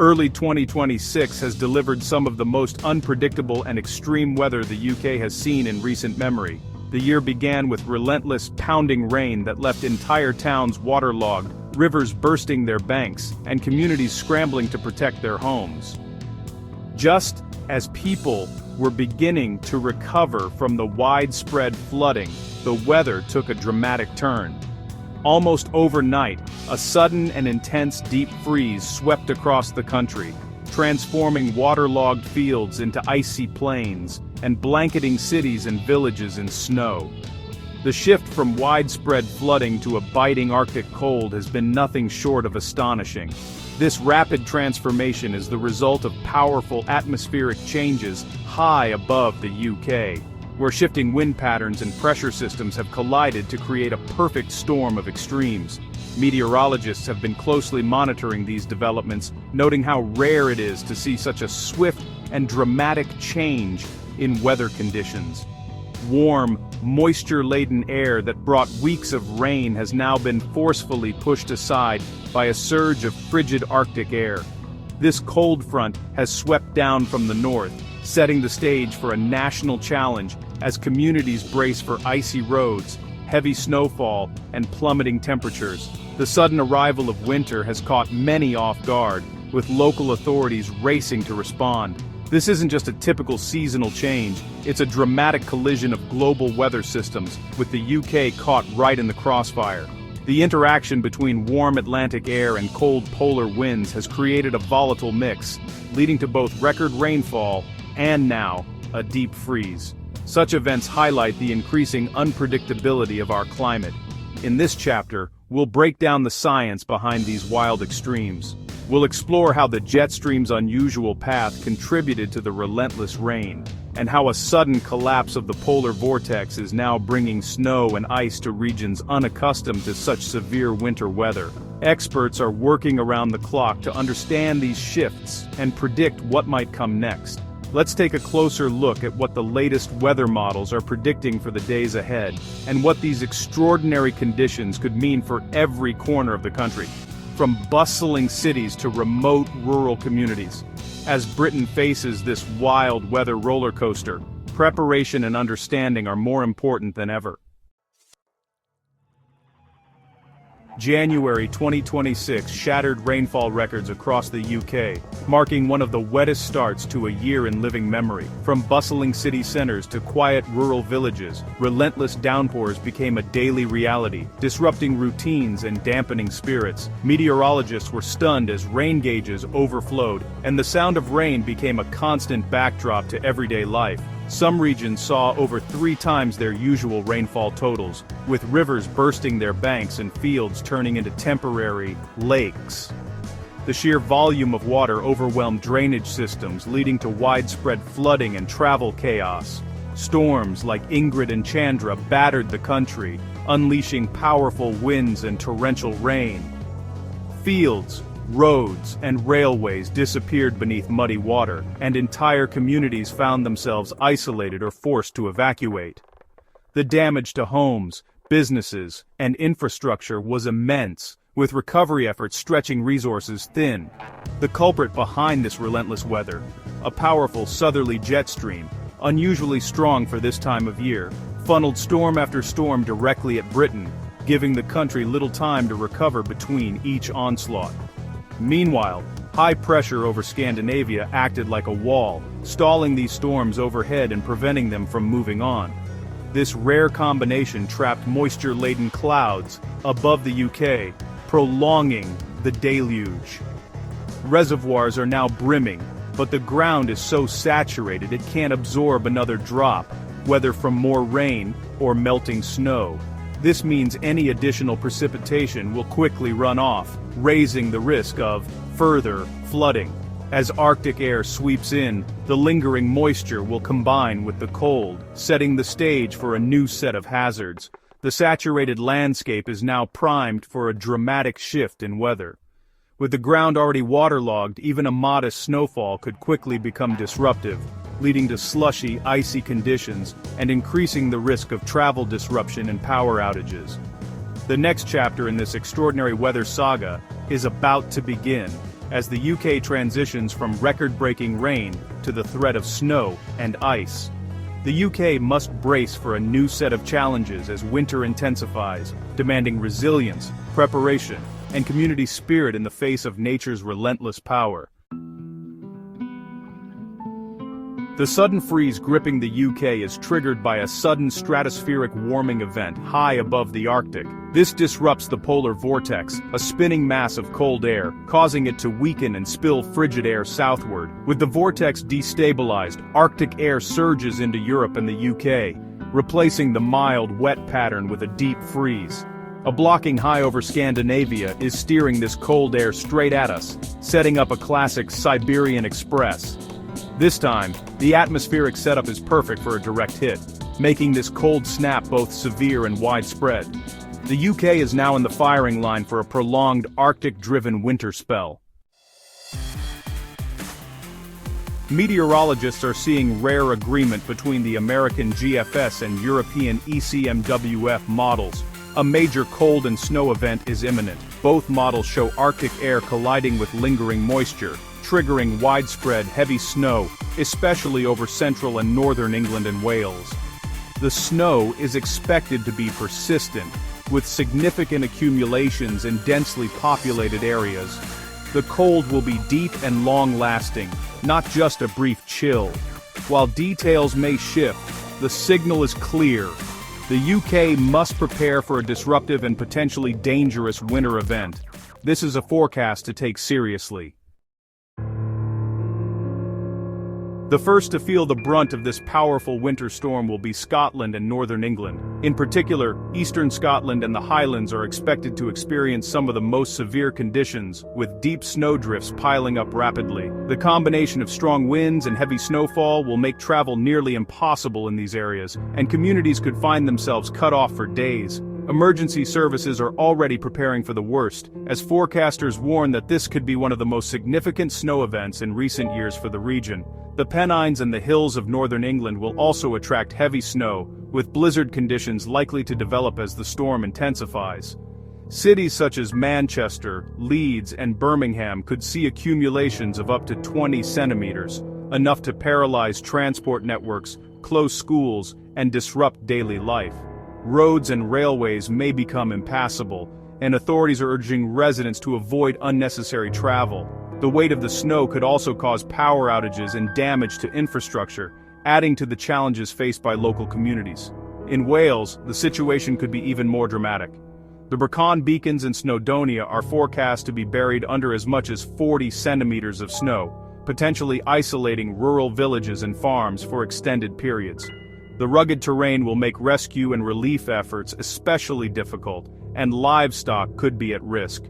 Early 2026 has delivered some of the most unpredictable and extreme weather the UK has seen in recent memory. The year began with relentless, pounding rain that left entire towns waterlogged, rivers bursting their banks, and communities scrambling to protect their homes. Just as people were beginning to recover from the widespread flooding, the weather took a dramatic turn. Almost overnight, a sudden and intense deep freeze swept across the country, transforming waterlogged fields into icy plains, and blanketing cities and villages in snow. The shift from widespread flooding to a biting Arctic cold has been nothing short of astonishing. This rapid transformation is the result of powerful atmospheric changes high above the UK, where shifting wind patterns and pressure systems have collided to create a perfect storm of extremes. Meteorologists have been closely monitoring these developments, noting how rare it is to see such a swift and dramatic change in weather conditions. Warm, moisture-laden air that brought weeks of rain has now been forcefully pushed aside by a surge of frigid Arctic air. This cold front has swept down from the north, setting the stage for a national challenge as communities brace for icy roads, heavy snowfall, and plummeting temperatures. The sudden arrival of winter has caught many off guard, with local authorities racing to respond. This isn't just a typical seasonal change, it's a dramatic collision of global weather systems, with the UK caught right in the crossfire. The interaction between warm Atlantic air and cold polar winds has created a volatile mix, leading to both record rainfall and now, a deep freeze. Such events highlight the increasing unpredictability of our climate. In this chapter, we'll break down the science behind these wild extremes. We'll explore how the jet stream's unusual path contributed to the relentless rain, and how a sudden collapse of the polar vortex is now bringing snow and ice to regions unaccustomed to such severe winter weather. Experts are working around the clock to understand these shifts and predict what might come next. Let's take a closer look at what the latest weather models are predicting for the days ahead, and what these extraordinary conditions could mean for every corner of the country, from bustling cities to remote rural communities. As Britain faces this wild weather roller coaster, preparation and understanding are more important than ever. January 2026 shattered rainfall records across the UK, marking one of the wettest starts to a year in living memory. From bustling city centres to quiet rural villages, relentless downpours became a daily reality, disrupting routines and dampening spirits. Meteorologists were stunned as rain gauges overflowed, and the sound of rain became a constant backdrop to everyday life. Some regions saw over 3 times their usual rainfall totals, with rivers bursting their banks and fields turning into temporary lakes. The sheer volume of water overwhelmed drainage systems, leading to widespread flooding and travel chaos. Storms like Ingrid and Chandra battered the country, unleashing powerful winds and torrential rain. Fields, roads, and railways disappeared beneath muddy water, and entire communities found themselves isolated or forced to evacuate. The damage to homes, businesses, and infrastructure was immense, with recovery efforts stretching resources thin. The culprit behind this relentless weather, a powerful southerly jet stream, unusually strong for this time of year, funneled storm after storm directly at Britain, giving the country little time to recover between each onslaught. Meanwhile, high pressure over Scandinavia acted like a wall, stalling these storms overhead and preventing them from moving on. This rare combination trapped moisture-laden clouds above the UK, prolonging the deluge. Reservoirs are now brimming, but the ground is so saturated it can't absorb another drop, whether from more rain or melting snow. This means any additional precipitation will quickly run off, raising the risk of further flooding. As Arctic air sweeps in, the lingering moisture will combine with the cold, setting the stage for a new set of hazards. The saturated landscape is now primed for a dramatic shift in weather. With the ground already waterlogged, even a modest snowfall could quickly become disruptive, leading to slushy, icy conditions and increasing the risk of travel disruption and power outages. The next chapter in this extraordinary weather saga is about to begin. as the UK transitions from record-breaking rain to the threat of snow and ice. The UK must brace for a new set of challenges as winter intensifies, demanding resilience, preparation, and community spirit in the face of nature's relentless power. The sudden freeze gripping the UK is triggered by a sudden stratospheric warming event high above the Arctic. This disrupts the polar vortex, a spinning mass of cold air, causing it to weaken and spill frigid air southward. With the vortex destabilized, Arctic air surges into Europe and the UK, replacing the mild, wet pattern with a deep freeze. A blocking high over Scandinavia is steering this cold air straight at us, setting up a classic Siberian Express. This time, the atmospheric setup is perfect for a direct hit, making this cold snap both severe and widespread. The UK is now in the firing line for a prolonged Arctic-driven winter spell. Meteorologists are seeing rare agreement between the American GFS and European ECMWF models. A major cold and snow event is imminent. Both models show Arctic air colliding with lingering moisture, triggering widespread heavy snow, especially over central and northern England and Wales. The snow is expected to be persistent, with significant accumulations in densely populated areas. The cold will be deep and long-lasting, not just a brief chill. While details may shift, the signal is clear. The UK must prepare for a disruptive and potentially dangerous winter event. This is a forecast to take seriously. The first to feel the brunt of this powerful winter storm will be Scotland and northern England. In particular, eastern Scotland and the Highlands are expected to experience some of the most severe conditions, with deep snowdrifts piling up rapidly. The combination of strong winds and heavy snowfall will make travel nearly impossible in these areas, and communities could find themselves cut off for days. Emergency services are already preparing for the worst, as forecasters warn that this could be one of the most significant snow events in recent years for the region. The Pennines and the hills of northern England will also attract heavy snow, with blizzard conditions likely to develop as the storm intensifies. Cities such as Manchester, Leeds, and Birmingham could see accumulations of up to 20 centimeters, enough to paralyze transport networks, close schools, and disrupt daily life. Roads and railways may become impassable, and authorities are urging residents to avoid unnecessary travel. The weight of the snow could also cause power outages and damage to infrastructure, adding to the challenges faced by local communities. In Wales, the situation could be even more dramatic. The Brecon Beacons in Snowdonia are forecast to be buried under as much as 40 centimeters of snow, potentially isolating rural villages and farms for extended periods. The rugged terrain will make rescue and relief efforts especially difficult, and livestock could be at risk.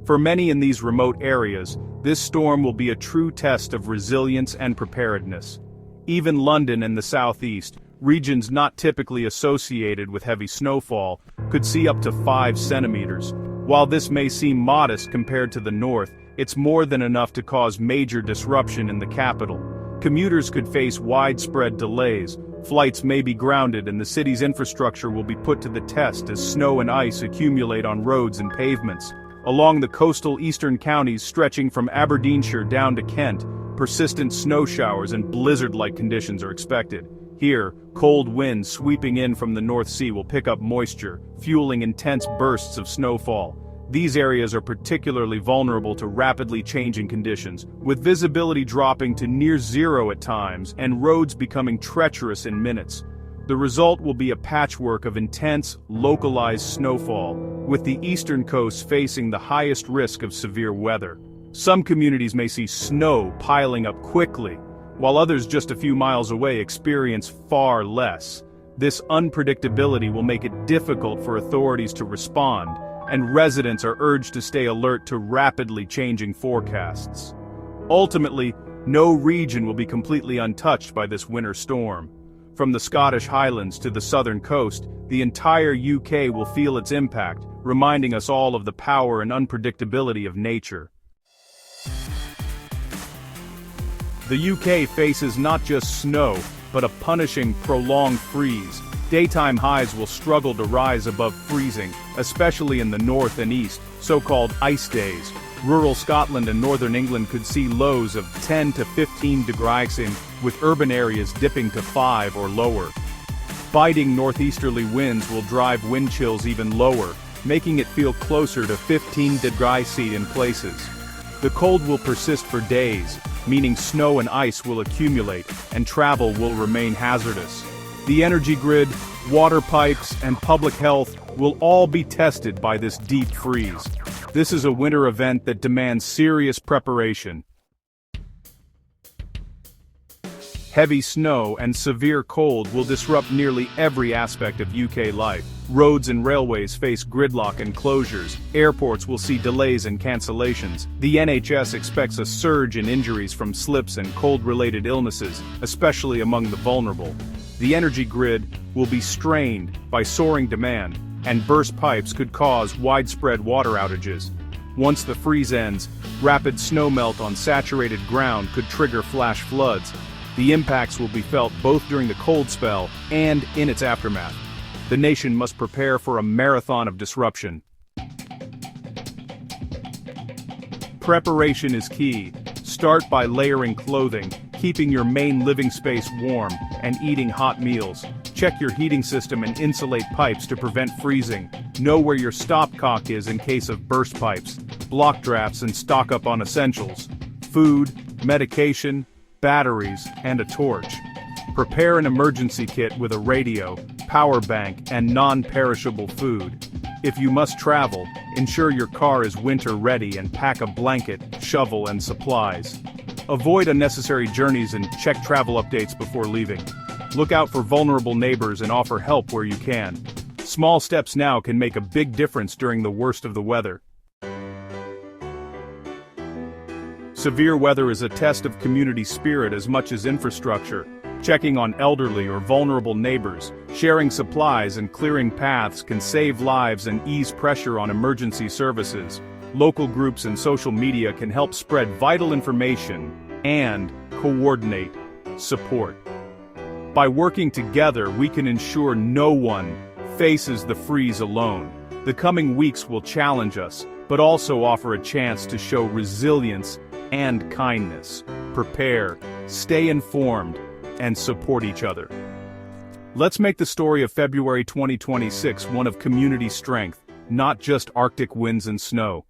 For many in these remote areas, this storm will be a true test of resilience and preparedness. Even London and the southeast, regions not typically associated with heavy snowfall, could see up to 5 centimeters. While this may seem modest compared to the north, it's more than enough to cause major disruption in the capital. Commuters could face widespread delays, flights may be grounded, and the city's infrastructure will be put to the test as snow and ice accumulate on roads and pavements. Along the coastal eastern counties stretching from Aberdeenshire down to Kent, persistent snow showers and blizzard-like conditions are expected. Here, cold winds sweeping in from the North Sea will pick up moisture, fueling intense bursts of snowfall. These areas are particularly vulnerable to rapidly changing conditions, with visibility dropping to near zero at times and roads becoming treacherous in minutes. The result will be a patchwork of intense, localized snowfall, with the eastern coast facing the highest risk of severe weather. Some communities may see snow piling up quickly, while others just a few miles away experience far less. This unpredictability will make it difficult for authorities to respond, and residents are urged to stay alert to rapidly changing forecasts. Ultimately, no region will be completely untouched by this winter storm. From the Scottish Highlands to the southern coast, the entire UK will feel its impact, reminding us all of the power and unpredictability of nature. The UK faces not just snow, but a punishing, prolonged freeze. Daytime highs will struggle to rise above freezing, especially in the north and east, so-called ice days. Rural Scotland and northern England could see lows of 10 to 15 degrees Celsius, with urban areas dipping to 5 or lower. Biting northeasterly winds will drive wind chills even lower, making it feel closer to 15 degrees Celsius in places. The cold will persist for days, meaning snow and ice will accumulate, and travel will remain hazardous. The energy grid, water pipes, and public health will all be tested by this deep freeze. This is a winter event that demands serious preparation. Heavy snow and severe cold will disrupt nearly every aspect of UK life. Roads and railways face gridlock and closures, airports will see delays and cancellations. The NHS expects a surge in injuries from slips and cold-related illnesses, especially among the vulnerable. The energy grid will be strained by soaring demand, and burst pipes could cause widespread water outages. Once the freeze ends, rapid snowmelt on saturated ground could trigger flash floods. The impacts will be felt both during the cold spell and in its aftermath. The nation must prepare for a marathon of disruption. Preparation is key. Start by layering clothing, keeping your main living space warm, and eating hot meals. Check your heating system and insulate pipes to prevent freezing. Know where your stopcock is in case of burst pipes. Block drafts and stock up on essentials. Food, medication, batteries, and a torch. Prepare an emergency kit with a radio, power bank, and non-perishable food. If you must travel, ensure your car is winter-ready and pack a blanket, shovel, and supplies. Avoid unnecessary journeys and check travel updates before leaving. Look out for vulnerable neighbors and offer help where you can. Small steps now can make a big difference during the worst of the weather. Severe weather is a test of community spirit as much as infrastructure. Checking on elderly or vulnerable neighbors, sharing supplies and clearing paths can save lives and ease pressure on emergency services. Local groups and social media can help spread vital information and coordinate support. By working together, we can ensure no one faces the freeze alone. The coming weeks will challenge us, but also offer a chance to show resilience and kindness. Prepare, stay informed, and support each other. Let's make the story of February 2026 one of community strength, not just Arctic winds and snow.